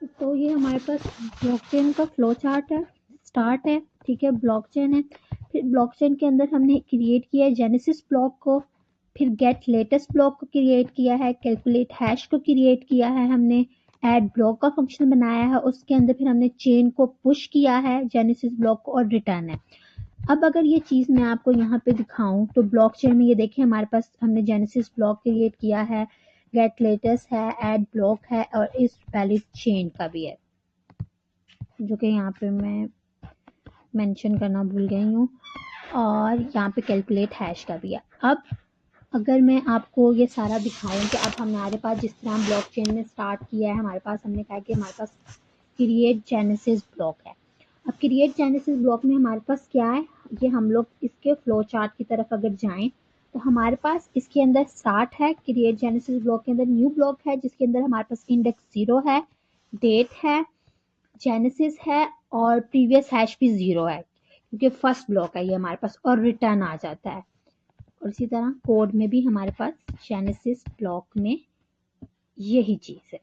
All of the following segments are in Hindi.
तो ये हमारे पास ब्लॉकचेन का फ्लो चार्ट है, स्टार्ट है, ठीक है, ब्लॉकचेन है। फिर ब्लॉकचेन के अंदर हमने क्रिएट किया है जेनेसिस ब्लॉक को, फिर गेट लेटेस्ट ब्लॉक को क्रिएट किया है, कैलकुलेट हैश को क्रिएट किया है हमने, ऐड ब्लॉक का फंक्शन बनाया है, उसके अंदर फिर हमने चेन को पुश किया है जेनेसिस ब्लॉक को, और रिटर्न है। अब अगर ये चीज़ मैं आपको यहाँ पे दिखाऊं तो ब्लॉकचेन में ये देखिए हमारे पास हमने जेनेसिस ब्लॉक क्रिएट किया है, गेट लेटेस्ट है, ऐड ब्लॉक है, और इस वैलिड चेन का भी है, जो कि यहाँ पे मैं मेंशन करना भूल गई हूँ, और यहाँ पे कैलकुलेट हैश का भी है। अब अगर मैं आपको ये सारा दिखाऊं कि अब हमारे पास जिस तरह हम ब्लॉकचेन में स्टार्ट किया है, हमारे पास हमने कहा कि हमारे पास क्रिएट जेनेसिस ब्लॉक है। अब क्रिएट जेनेसिस ब्लॉक में हमारे पास क्या है, ये हम लोग इसके फ्लो चार्ट की तरफ अगर जाएं तो हमारे पास इसके अंदर स्टार्ट है, क्रिएट जेनेसिस ब्लॉक के अंदर न्यू ब्लॉक है जिसके अंदर हमारे पास इंडेक्स 0 है, डेट है, जेनेसिस है, और प्रीवियस हैश भी 0 है क्योंकि फर्स्ट ब्लॉक है ये हमारे पास, और रिटर्न आ जाता है। और इसी तरह कोड में भी हमारे पास जेनेसिस ब्लॉक में यही चीज़ है,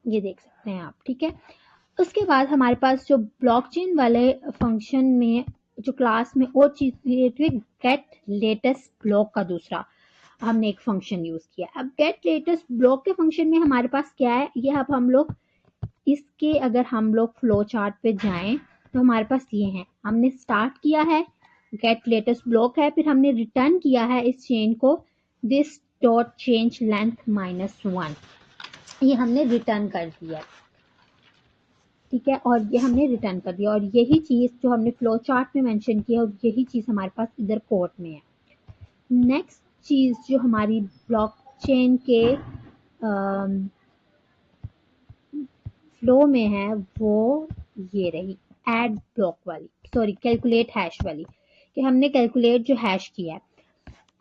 ये देख सकते हैं आप, ठीक है। उसके बाद हमारे पास जो ब्लॉकचेन वाले फंक्शन में जो क्लास में और चीज़ क्रिएट हुई, गेट लेटेस्ट ब्लॉक का दूसरा हमने एक फंक्शन यूज़ किया। अब गेट लेटेस्ट ब्लॉक के फंक्शन में हमारे पास क्या है, ये अब हम लोग इसके अगर हम लोग फ्लो चार्ट पे जाएं तो हमारे पास ये है, हमने स्टार्ट किया है, गेट लेटेस्ट ब्लॉक है, फिर हमने रिटर्न किया है इस चेन को, दिस डॉट चेंज लेंथ -1, ये हमने रिटर्न कर दिया, ठीक है, और ये हमने रिटर्न कर दिया, और यही चीज़ जो हमने फ्लो चार्ट में मेंशन किया और यही चीज़ हमारे पास इधर कोड में है। नेक्स्ट चीज़ जो हमारी ब्लॉकचेन के फ्लो में है वो ये रही, ऐड ब्लॉक वाली, सॉरी कैलकुलेट हैश वाली, कि हमने कैलकुलेट जो हैश किया है,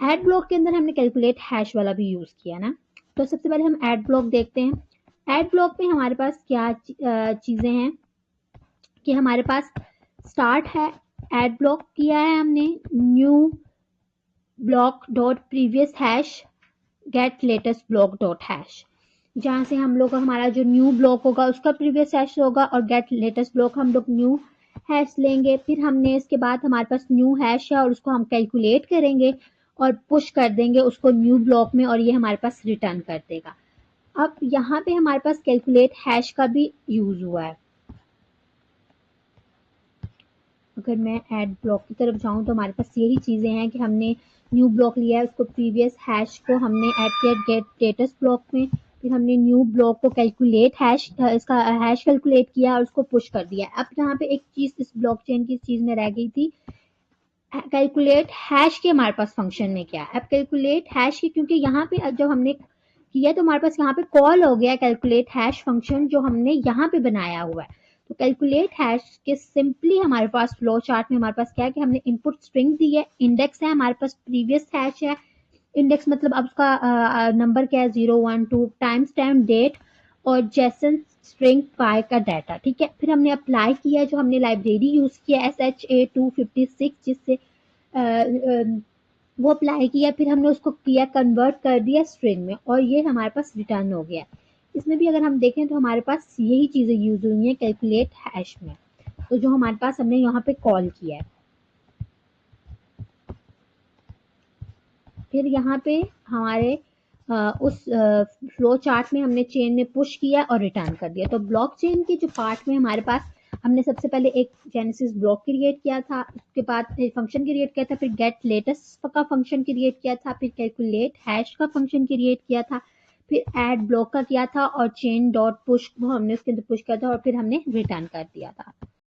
ऐड ब्लॉक के अंदर हमने कैलकुलेट हैश वाला भी यूज़ किया ना। तो सबसे पहले हम ऐड ब्लॉक देखते हैं। ऐड ब्लॉक में हमारे पास क्या चीज़ें हैं कि हमारे पास स्टार्ट है, ऐड ब्लॉक किया है हमने, new block dot previous hash gate latest block dot hash, जहाँ से हम लोग हमारा जो न्यू ब्लॉक होगा उसका प्रीवियस हैश होगा, और गेट लेटेस्ट ब्लॉक हम लोग न्यू हैश लेंगे। फिर हमने इसके बाद हमारे पास न्यू हैश है और उसको हम कैलकुलेट करेंगे और पुश कर देंगे उसको न्यू ब्लॉक में, और ये हमारे पास रिटर्न कर देगा। अब यहाँ पे हमारे पास कैलकुलेट हैश का भी यूज हुआ है। अगर मैं ऐड ब्लॉक की तरफ जाऊँ तो हमारे पास यही चीज़ें हैं कि हमने न्यू ब्लॉक लिया है, उसको प्रीवियस हैश को हमने ऐड किया गेट लेटेस्ट ब्लॉक में, फिर हमने न्यू ब्लॉक को कैलकुलेट हैश, इसका हैश कैलकुलेट किया और उसको पुश कर दिया। अब यहाँ पे एक चीज़ इस ब्लॉकचेन की चीज़ में रह गई थी, कैलकुलेट हैश के हमारे पास फंक्शन में क्या है। अब कैलकुलेट हैश की, क्योंकि यहाँ पे जब हमने किया तो हमारे पास यहाँ पे कॉल हो गया कैलकुलेट हैश फंक्शन जो हमने यहाँ पे बनाया हुआ है। तो कैलकुलेट हैश के सिंपली हमारे पास फ्लो चार्ट में हमारे पास क्या है कि हमने इनपुट स्ट्रिंग दी है, इंडेक्स है हमारे पास, प्रीवियस हैश है, इंडेक्स मतलब अब उसका नंबर क्या है 0 1 2, टाइम स्टैम्प डेट, और जेसन स्ट्रिंग पाई का डाटा, ठीक है। फिर हमने अप्लाई किया जो हमने लाइब्रेरी यूज किया SHA-256 जिससे वो अप्लाई किया, फिर हमने उसको किया कन्वर्ट कर दिया स्ट्रिंग में, और ये हमारे पास रिटर्न हो गया। इसमें भी अगर हम देखें तो हमारे पास यही चीज़ें यूज हुई हैं कैलकुलेट हैश में, तो जो हमारे पास हमने यहाँ पे कॉल किया है। फिर यहाँ पे हमारे उस फ्लो चार्ट में हमने चेन में पुश किया और रिटर्न कर दिया। तो ब्लॉक चेन के जो पार्ट में हमारे पास हमने सबसे पहले एक जेनेसिस ब्लॉक क्रिएट किया था, उसके बाद फंक्शन क्रिएट किया था, फिर गेट लेटेस्ट का फंक्शन क्रिएट किया था, फिर कैलकुलेट हैश का फंक्शन क्रिएट किया था, फिर ऐड ब्लॉक का किया था, और चेन डॉट पुश को हमने उसके अंदर पुश किया था, और फिर हमने रिटर्न कर दिया था।